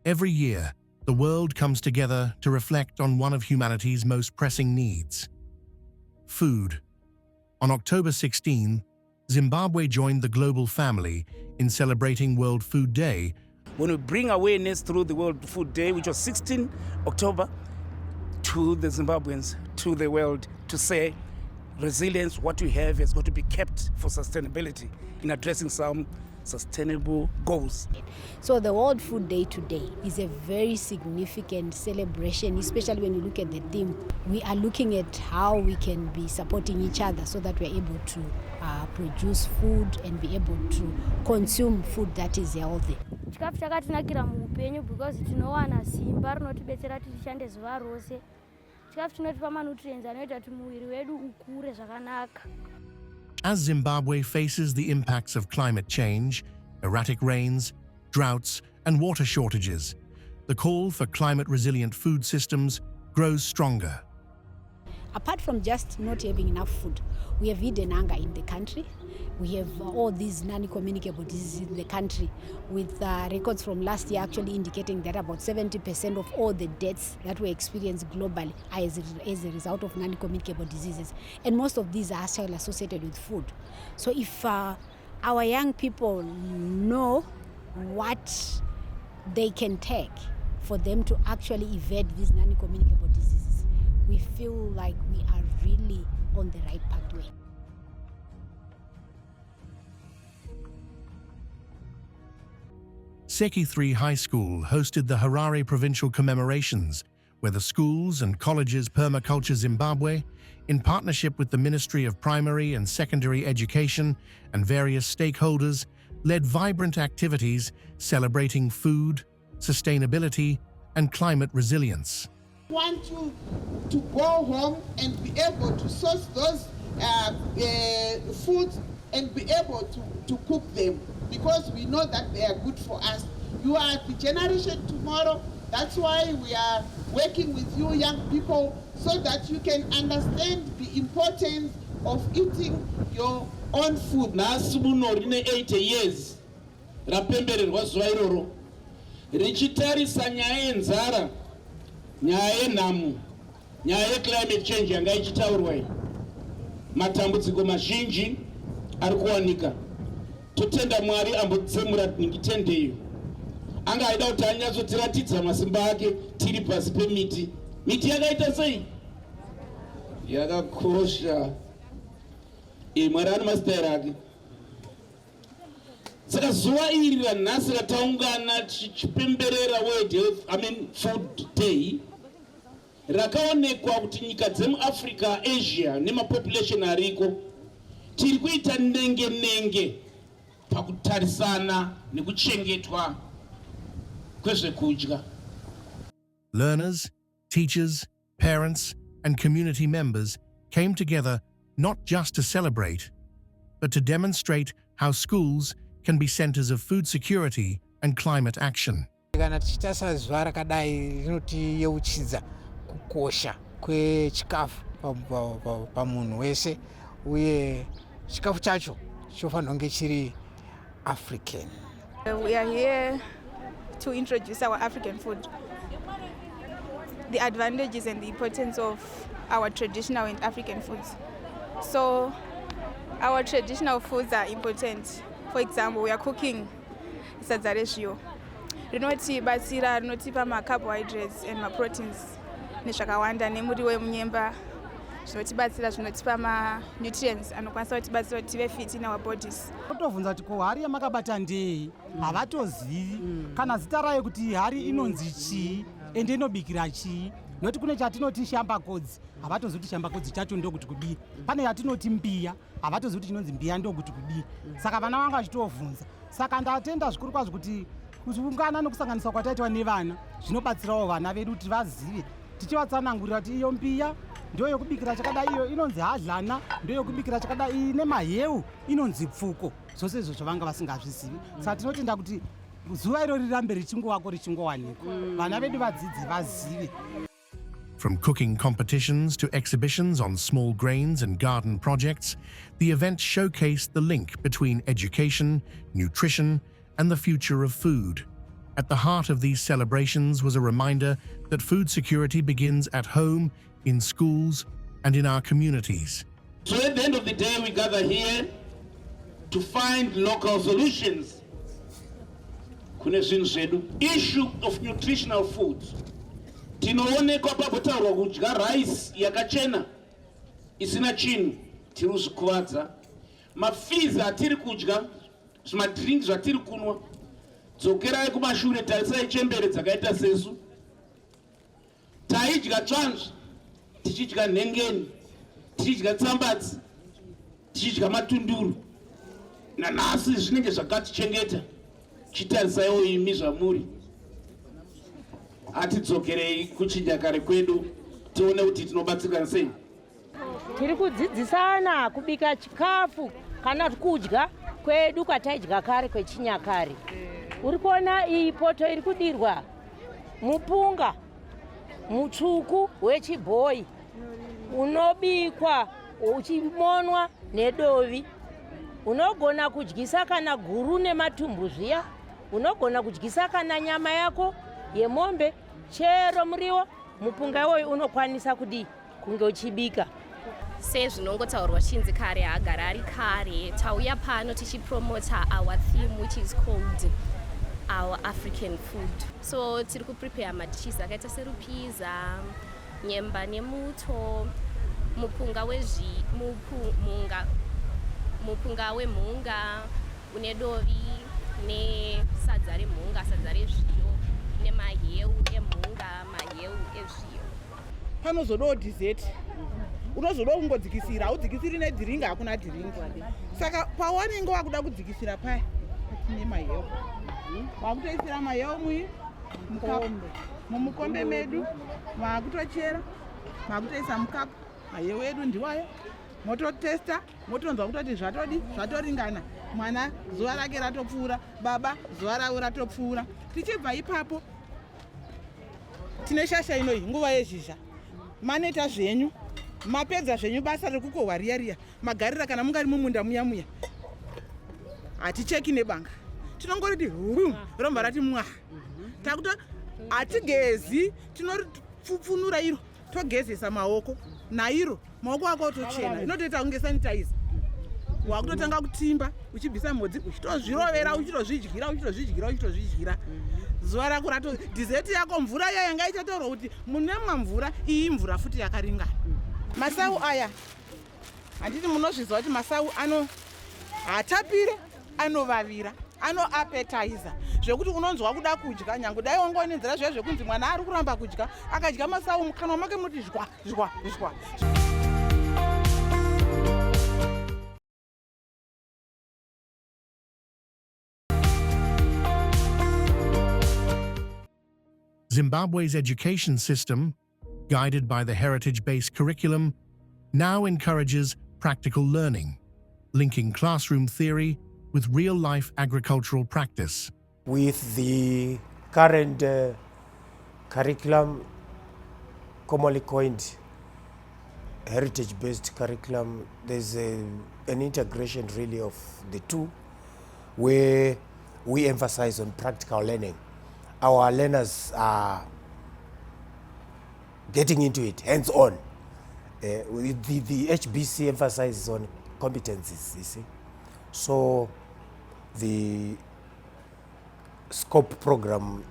Every year, the world comes together to reflect on one of humanity's most pressing needs: food. On October 16, Zimbabwe joined the global family in celebrating World Food Day. When we bring awareness through the World Food Day, which was 16 October, to the Zimbabweans, to the world, to say resilience, what we have, has got to be kept for sustainability in addressing some sustainable goals. So the World Food Day today is a very significant celebration, especially when you look at the theme. We are looking at how we can be supporting each other so that we're able to produce food and be able to consume food that is healthy. Chikafu chakatinakira muupenyu because tinowana simba rinotibetsera tishande zuva rose. Chikafu chinotipa manutrients anoita kuti muviri wedu ukure zvakanaka. As Zimbabwe faces the impacts of climate change, erratic rains, droughts, and water shortages, the call for climate-resilient food systems grows stronger. Apart from just not having enough food, we have hidden hunger in the country. We have all these non-communicable diseases in the country, with records from last year actually indicating that about 70% of all the deaths that we experience globally are as a result of non-communicable diseases. And most of these are actually associated with food. So if our young people know what they can take for them to actually evade these non-communicable diseases, we feel like we are really on the right pathway. Seke 3 High School hosted the Harare Provincial Commemorations, where the schools and colleges Permaculture Zimbabwe, in partnership with the Ministry of Primary and Secondary Education and various stakeholders, led vibrant activities celebrating food, sustainability, and climate resilience. We want you to go home and be able to source those foods and be able to cook them, because we know that they are good for us. You are the generation tomorrow. That's why we are working with you young people, so that you can understand the importance of eating your own food. Nasi muno rine 80 years rapembererwa zuva iroro richitarisa nyaya yenzara, nyaya yenhamo, nyaya yeclimate change yanga ichitaurwa iyi. Matambudziko mazhinji ari kuwanika. Totenda Mwari ambotsemura ningitendeyo. Anga aida kuti anyatsotiratidza masimba ake tiri pasi pemiti. Miti yakaita sei? Yakakosha. Mwari ane masitaira ake. Saka zuva iri ranhasi rataungana tichipemberera World Food Day, rakaonekwa kuti nyika dzemuAfrica, Asia nemapopulation ariko tiri kuita nenge pakutarisana nekuchengetwa kwezvekudya. Learners, teachers, parents, and community members came together not just to celebrate, but to demonstrate how schools can be centers of food security and climate action. Kana tichitasa zuva rakadai rinotiyeuchidza kukosha kwechikafu pamunhu wese, uye chikafu chacho chofanira kunge chiri African. We are here to introduce our African food, the advantages and the importance of our traditional and African foods. So our traditional foods are important. For example, we are cooking sadza rezviyo rinotibatsira, rinotipa ma-carbohydrates and ma-proteins nezvakawanda, nemuriwo wemunyemba zvinotibatsira, zvinotipa ma-nutrients anokwanisa kutibatsira kuti tive fit in our bodies. Kutovunza kuti ko hari yamakabata ndei havatozivi, kana zita rayo kuti hari inonzi chii ende inobikira chii. Noti kune chatinoti shambakodzi, havatozivi kuti shambakodzi chacho ndokuti kudii. Pane yatinoti mbiya, havatozivi kuti chinonzi mbiya ndokuti kudii. Saka vana vanga vachitovunza. Saka ndatenda zvikuru kwazvo kuti kuungana nokusanganiswa kwataitwa nevana zvinobatsirawo vana vedu kuti vazive, tichivatsanangurira kuti iyo mbiya ndoyo yokubikira chakadai, iyo inonzi hadlana ndoyo yokubikira chakadai, ine maheu inonzi pfuko. Zvose izvo zvavanga vasingazvizivi. Saka tinotenda kuti zuva iro rirambe richingovako richingowanikwa, vana vedu vadzidzi vazive. From cooking competitions to exhibitions on small grains and garden projects, the event showcased the link between education, nutrition, and the future of food, At the heart of these celebrations was a reminder that food security begins at home, in schools, and in our communities. So at the end of the day, we gather here to find local solutions. Kune zvinhu zvedu. Issue of nutritional food. Tinoonekwa pakutarwa kudya rice yakachena isina chinhu tiri kuzvikuvadza. Mafizi atiri kudya, zvimadrinks zvatiri kunwa. Dzokerai kumashure tarisai chembere dzakaita sesu. Taidya tsvanzvi, tichidya nhengeni, tichidya tsambatsi, tichidya matunduru. Nanhasi zvinenge zvakatichengeta. Chitarisaiwo imi zvamuri. Atidzokerei kuchinyakare kwedu tione kuti tinobatsirana sei. Tiri kudzidzisana kubika chikafu kana kudya kwedu kwataidya kare kwechinyakare. Uri kuona iyi poto iri kudirwa mupunga mutsvuku wechibhoyi unobikwa uchimonwa nedovi. Unogona kudyisa kana guru nematumbu zviya. Unogona kudyisa kana nyama yako yemombe, chero muriwo, mupunga iwoyu unokwanisa kudii kunge uchibika. Sezvinongotaurwa chinzi kare agara ari kare, tauya pano tichipromota our theme which is called our African food. So tiri kuprepare madishes akaita serupiza, nyemba nemuto, mupunga wemhunga une dovi nesadza remhunga, sadza rezviyo nemaheu emhunga, maheu ezviyo. Panozodawo dessert. Unozoda kungodzikisira, haudzikisiri nedhiringi, hakuna dhiringi. Saka pawanenge wakuda kudzikisira paya patine maheu. Wakutoisira maheu mumukombe medu, wakutochera, wakutoisa mukapu. Maheu edu ndiwayo. Mototesta, motonzwa kutoti zvatoringana. Mwana zuva rake ratopfuura, baba zuva ravo ratopfuura. Tichibva ipapo tine shasha inoi nguva yezhizha. Maneta zvenyu, mapedza zvenyu basa rekukohwa riya magarira kana mungari mumunda muya. Haticheki nebanga. Tinongoriti romba rati mwa. Takuto hatigezi, tinopfunura iro, togezesa maoko. Nairo maoko ako otochena inotoita kunge sanitizer. Wakutotanga kutimba uchibvisa modzi uchitozvirovera uchitozvidyira. Zuva rako rato dessert yako mvura iya yanga ichatorwa kuti munemwa mvura iyi mvura futi yakaringana. Masau aya handiti munozviziva kuti masau haatapire, anovavira, anoappetizer zvekuti unonzwa kuda kudya nyange dai wangonenzera zviya zvekunzi mwana ari kuramba kudya akadya masau mukanwa make muti zhwa. Zimbabwe's education system, guided by the heritage-based curriculum, now encourages practical learning, linking classroom theory with real-life agricultural practice. With the current curriculum, commonly coined heritage-based curriculum, there's an integration really of the two, where we emphasize on practical learning. Our learners are getting into it, hands-on. The HBC emphasizes on competencies, you see. So the SCOPE program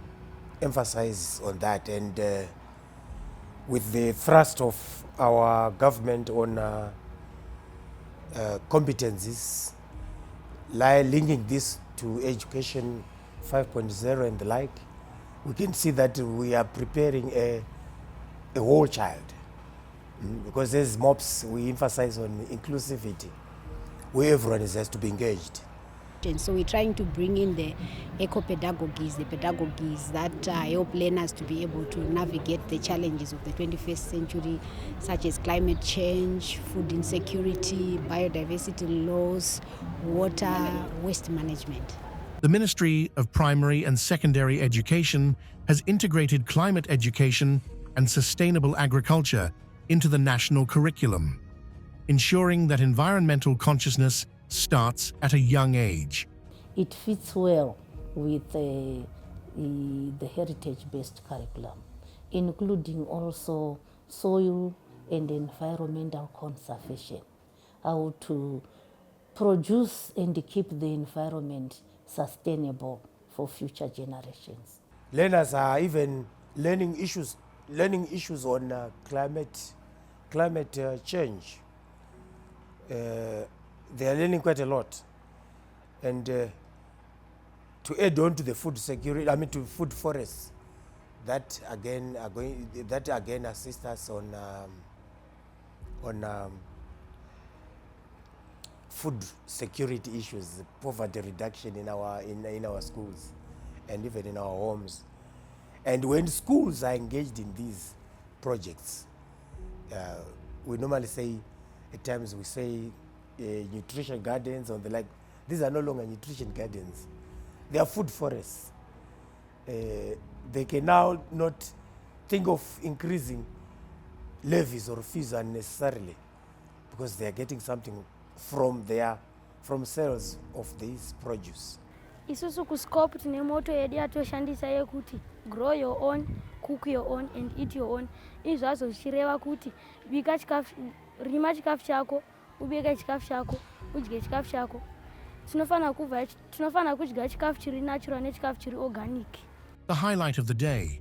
emphasizes on that, and with the thrust of our government on competencies, linking this to education 5.0 and the like, we can see that we are preparing a whole child. Because as MOPS, we emphasize on inclusivity, where everyone has to be engaged. And so we're trying to bring in the eco-pedagogies, the pedagogies that help learners to be able to navigate the challenges of the 21st century, such as climate change, food insecurity, biodiversity loss, water, waste management. The Ministry of Primary and Secondary Education has integrated climate education and sustainable agriculture into the national curriculum, ensuring that environmental consciousness starts at a young age. It fits well with the heritage-based curriculum, including also soil and environmental conservation, how to produce and keep the environment sustainable for future generations. Learners are even learning issues on climate change. They are learning quite a lot, and to add on to the food security, to food forests, that again assists us on food security issues, poverty reduction in our schools and even in our homes. And when schools are engaged in these projects, we normally say, at times we say nutrition gardens or the like. These are no longer nutrition gardens. They are food forests. They can now not think of increasing levies or fees unnecessarily because they are getting something from sales of this produce. Isusu ku SCOPE tine moto yedu yatoshandisa yekuti grow your own, cook your own and eat your own. Izvi zvazozvireva kuti bika chikafu, rima chikafu chako, ubeke chikafu chako, udye chikafu chako. Tinofana kudya chikafu chiri natural nechikafu chiri organic. The highlight of the day,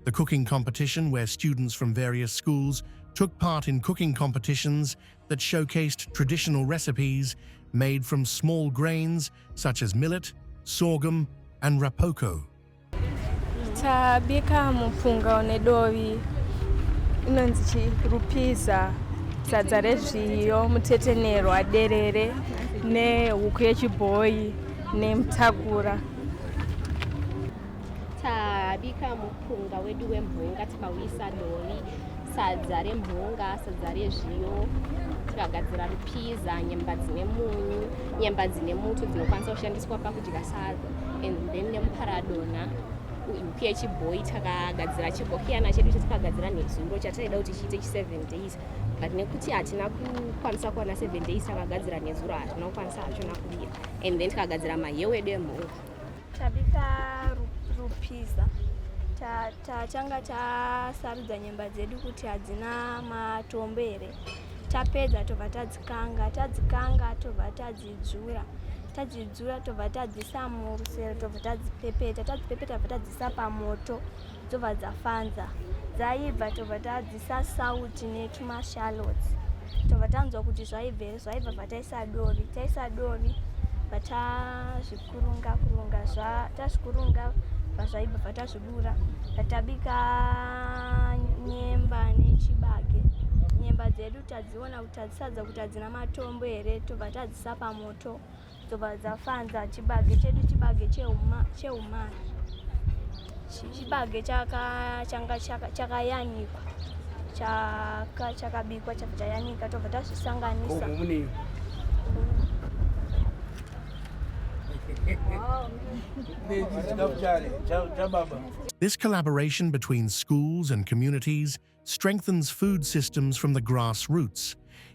the cooking competition where students from various schools took part in cooking competitions that showcased traditional recipes made from small grains such as millet, sorghum and rapoko. Tabika mupunga onedovi inonzi rupiza sadza rezviyo mutetenero aderere nehuku yechibhoyi nemutakura. Tabika mupunga wedu wemhunga tikauisa dori, sadza remhunga, sadza rezviyo, tikagadzira rupiza, nyemba dzine munyu, nyemba dzine muto dzinokwanisa kushandiswa pakudya sadza, and then nemuparadona, huku yechibhoyi takagadzira chibhokiyana chedu chatakagadzira nezuro chataida kuti chiite 7 days. But nekuti hatina kukwanisa kuwana 7 days takagadzira nezuro, hatina kukwanisa hachona kudira. And then tikagadzira mahewu edu emhunga. Tabika rupiza. Tachanga tasarudza nyemba dzedu kuti hadzina matombere. Tapedza tobva tadzikanga tobva tadzidzura. Tadzidzura tobva tadzisa murusero tobva tadzipepeta tobva tadzisa pamoto tobva dzafanza. Dzaibva tobva tadzisa sauti netumashallots. Tobva tanzwa kuti zvaibva bva taisa dori vatazvikurunga tazvikurunga zvaibva vatazvidura tabika nyemba nechibage. Nyemba dzedu tadziona kuti tadzisadza kuti hadzina matombo here tobva tadzisa pamoto tobva dzafanza. Chibage chedu chibage cheumani, chibage chakayanikwa chakabikwa chabva chayanika tobva tazvisanganisa. This collaboration between schools and communities strengthens food systems from the grassroots,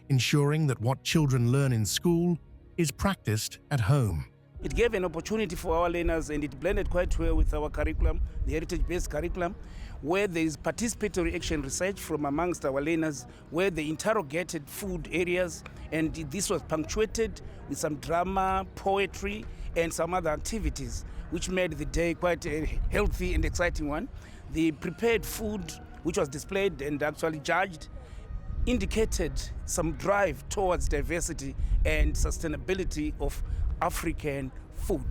ensuring that what children learn in school is practiced at home. It gave an opportunity for our learners, and it blended quite well with our curriculum, the heritage-based curriculum, where there is participatory action research from amongst our learners, where they interrogated food areas, and this was punctuated with some drama, poetry, and some other activities, which made the day quite a healthy and exciting one. The prepared food, which was displayed and actually judged, indicated some drive towards diversity and sustainability of African food.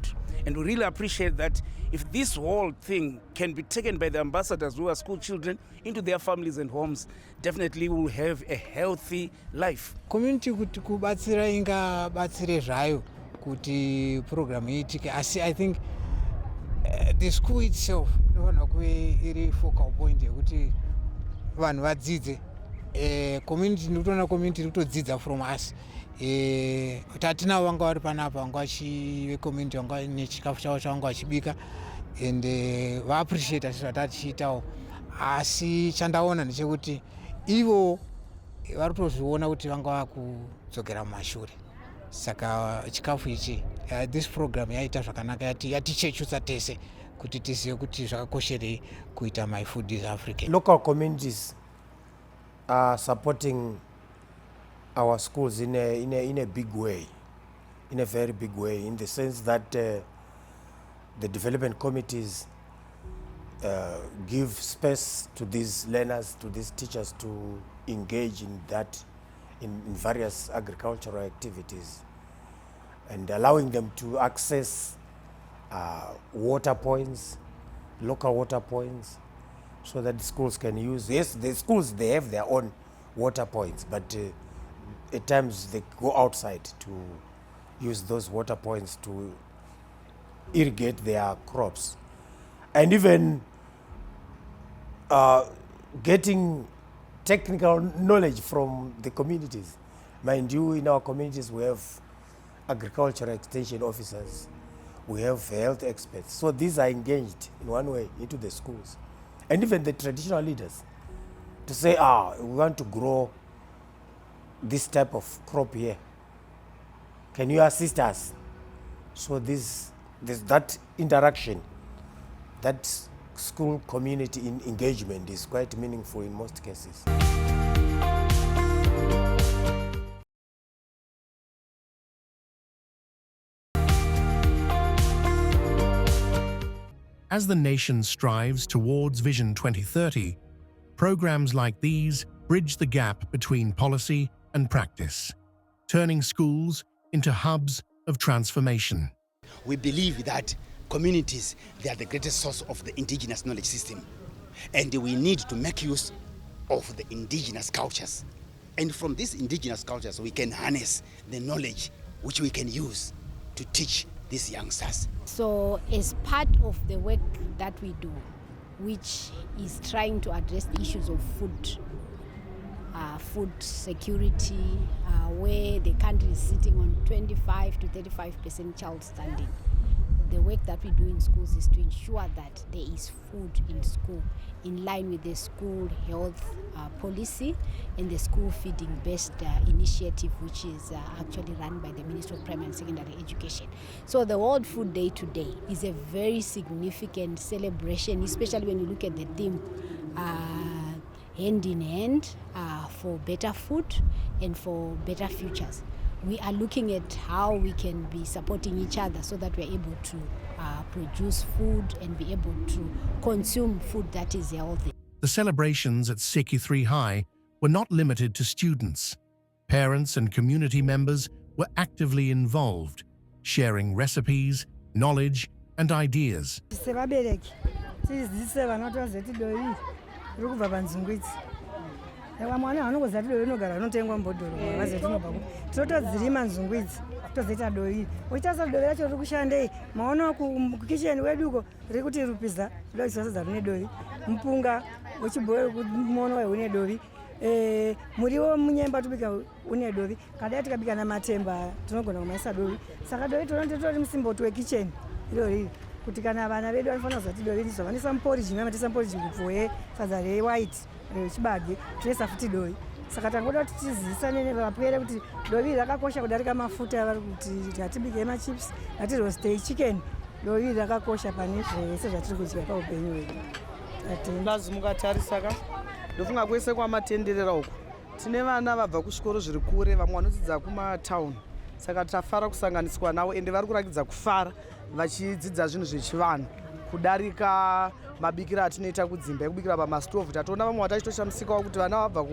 And we really appreciate that if this whole thing can be taken by the ambassadors who are school children into their families and homes, definitely we will have a healthy life. Community kuti kubatsira inga batsire zvayo kuti program iitike, asi I think the school itself inofanira kuve iri focal point yekuti vanhu vadzidze. Community ndikutoona community iri kutodzidza from us. Tatina vanga vari panapa vanga vachive community vanga nechikafu chavo chavanga vachibika and vaappreciate zvatatichiitawo, asi chandaona ndechekuti ivo vari kutozviona kuti vanga vakudzokera mumashure. Saka chikafu ichi this program yaita zvakanaka, yatichechutsa tese kuti tizive kuti zvakakosherei kuita My Food is African. Local communities are supporting our schools in a big way, in a very big way, in the sense that the development committees give space to these learners, to these teachers to engage in that, in various agricultural activities, and allowing them to access water points, local water points, so that the schools can use. Yes, the schools, they have their own water points, but at times they go outside to use those water points to irrigate their crops. And even getting technical knowledge from the communities. Mind you, in our communities we have agricultural extension officers, we have health experts. So these are engaged in one way into the schools. And even the traditional leaders to say, we want to grow this type of crop here. Can you assist us? So there's that interaction, that school community engagement is quite meaningful in most cases. As the nation strives towards Vision 2030, programs like these bridge the gap between policy and practice, turning schools into hubs of transformation. We believe that communities, they are the greatest source of the indigenous knowledge system, and we need to make use of the indigenous cultures. And from these indigenous cultures, we can harness the knowledge which we can use to teach these youngsters. So as part of the work that we do, which is trying to address the issues of food security, where the country is sitting on 25 to 35% child standing, the work that we do in schools is to ensure that there is food in school in line with the school health policy and the school feeding based initiative, which is actually run by the Ministry of Primary and Secondary Education. So the World Food Day today is a very significant celebration, especially when you look at the theme hand in hand for better food and for better futures. We are looking at how we can be supporting each other so that we're able to produce food and be able to consume food that is healthy. The celebrations at Seke 3 High were not limited to students. Parents and community members were actively involved, sharing recipes, knowledge, and ideas. Mwana anokuza doi inogara unotengwa mbodoro vaze tinobva totodzirima nzungwidzi tozoita doi uchitaza doi racho riri kushandei maona kukicheni weduko riri kuti rupiza doi sasadza rine doi mupunga wechibhoyi muono une doi muriwo munyemba tobika une doi kadai tikabika namatemba tinogona kumaisa doi saka doi totori musimboti wekicheni irori kuti kana vana vedu vanofanira kuzati doi ndizovanisa muporiji mamatisa muporiji kupfuwe sadza rewhite chibage tinoisa futi doi saka tangoda kuti tizivisane nevapwere kuti doi rakakosha kudarika mafuta avari kuti ngatibike machips ngatirostei chicken doi rakakosha pane zvese zvatiri kudya paupenyu hwedu. Bazi mukatarisaka ndofunga kwese kwamatenderera uku tine vana vabva kuzvikoro zviri kure, vamwe vanodzidza kumataundi, saka tafara kusanganiswa navo ende vari kurakidza kufara vachidzidza zvinhu zvechivanhu kudarika mabikiro atinoita kudzimba ekubikira pamastovhu. Tatoona vamwe vatachitoshamsikawo kuti vana vabva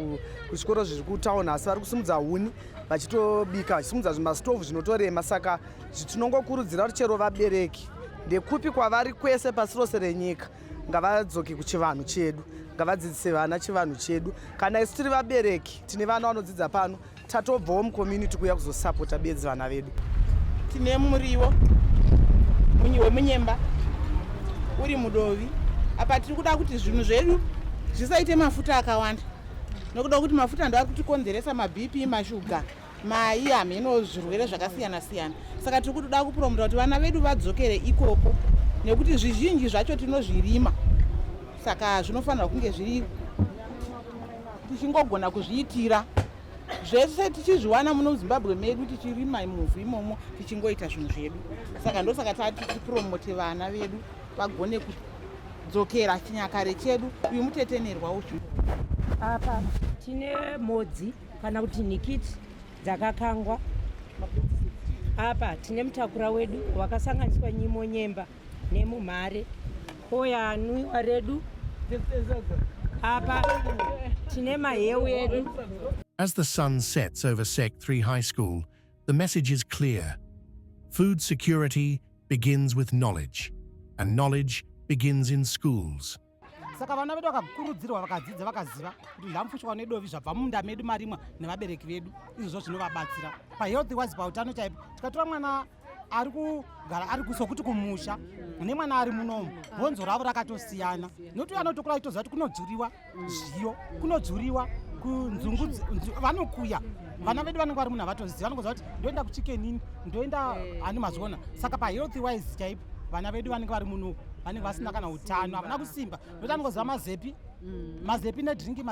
kuzvikoro zviri kutauni asi vari kusimudza huni vachitobika vachisimudza zvimastovhu zvinotorema. Saka tinongokurudzira kuti chero vabereki ndekupi kwavari kwese pasi rose renyika ngavadzoke kuchivanhu chedu, ngavadzidzise vana chivanhu chedu. Kana isu tiri vabereki tine vana vanodzidza pano, tatobvawo mucommunity kuuya kuzosapota bedzi vana vedu. Tine muriwo wemunyemba uri mudovi. Apa tiri kuda kuti zvinhu zvedu zvisaite mafuta akawanda, nokuda kuti mafuta ndo ari kutikonzeresa mabp, mashuga, mai, hameno, zvirwere zvakasiyana siyana. Saka tiri kutoda kupromota kuti vana vedu vadzokere ikoko, nekuti zvizhinji zvacho tinozvirima, saka zvinofanira kunge zviri tichingogona kuzviitira zvese tichizviwana muno muZimbabwe medu, tichirima muvhu imomo tichingoita zvinhu zvedu. Saka ndosaka tati tipromote vana vedu vagone kudzokera chinyakare chedu uyu mutetenerwa uyu. Apa tine modzi kana kuti nikiti dzakakangwa. Apa tine mutakura wedu wakasanganiswa nyimo nyemba nemumhare. Koya anwiwa redu. Apa tine maheu edu. As the sun sets over Seke 3 High School, the message is clear. Food security begins with knowledge, and knowledge begins in schools. Saka vana vedu vakakurudzirwa vakadzidza vakaziva kuti zvamufushwa nedovi zvabva munda medu marimwa nevabereki vedu izvozvo zvinovabatsira pahealthy wise pautano chaipo. Tikatora mwana ari kugara ari sokuti kumusha nemwana ari munomu bhonzo ravo rakatosiyana nokuti anotokura achitoziva kuti kunodzuriwa zviyo kunodzuriwa kunzungu vanokuya. Vana vedu vanenge vari munhu havatoziva vanongoziva kuti ndoenda kuchikenini ndoenda ani mazona. Saka pahealthy wise chaipo vana vedu vanenge vari muno vanenge vasina kana utano havana kusimba nokuti anongoziva mazepi nedringi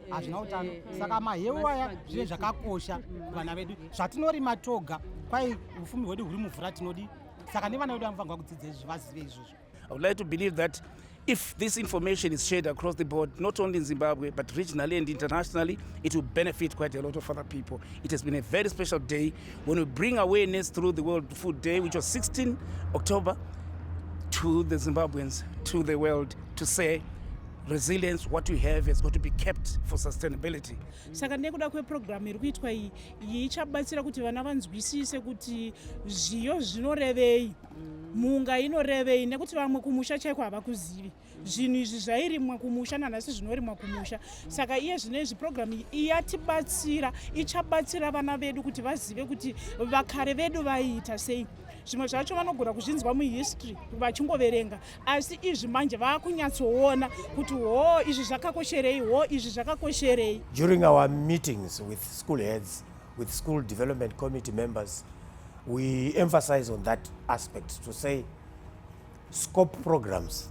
hazvina utano. Saka maheu aya zvinhu zvakakosha kuvana vedu zvatinorima toga kwai ufumi hwedu huri muvhura tinodi. Saka nevana vedu vanofanirwa kudzidza izvi vazive izvozvo. I would like to believe that if this information is shared across the board, not only in Zimbabwe, but regionally and internationally, it will benefit quite a lot of other people. It has been a very special day when we bring awareness through the World Food Day, which was 16 October, to the Zimbabweans, to the world, to say, resilience, what we have has got to be kept for sustainability. Saka nekuda kweprogramu iri kuitwa iyi ichabatsira kuti vana vanzwisise kuti zviyo zvinorevei, munga inorevei, nekuti vamwe kumusha chaiko havakuzivi zvinhu izvi zvairimwa kumusha nanhasi zvinorimwa kumusha. Saka iye zvinezvi programu iyi yatibatsira, ichabatsira vana vedu kuti vazive kuti vakare vedu vaiita sei. Zvimwe zvacho vanogona kuzvinzwa muhistory vachingoverenga, asi izvi manje vakunyatsoona kuti izvi zvakakosherei, izvi zvakakosherei. During our meetings with school heads, with school development committee members, we emphasize on that aspect to say SCOPE programs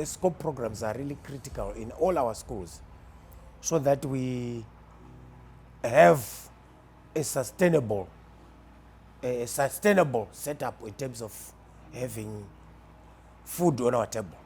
SCOPE programs are really critical in all our schools so that we have a sustainable setup in terms of having food on our table.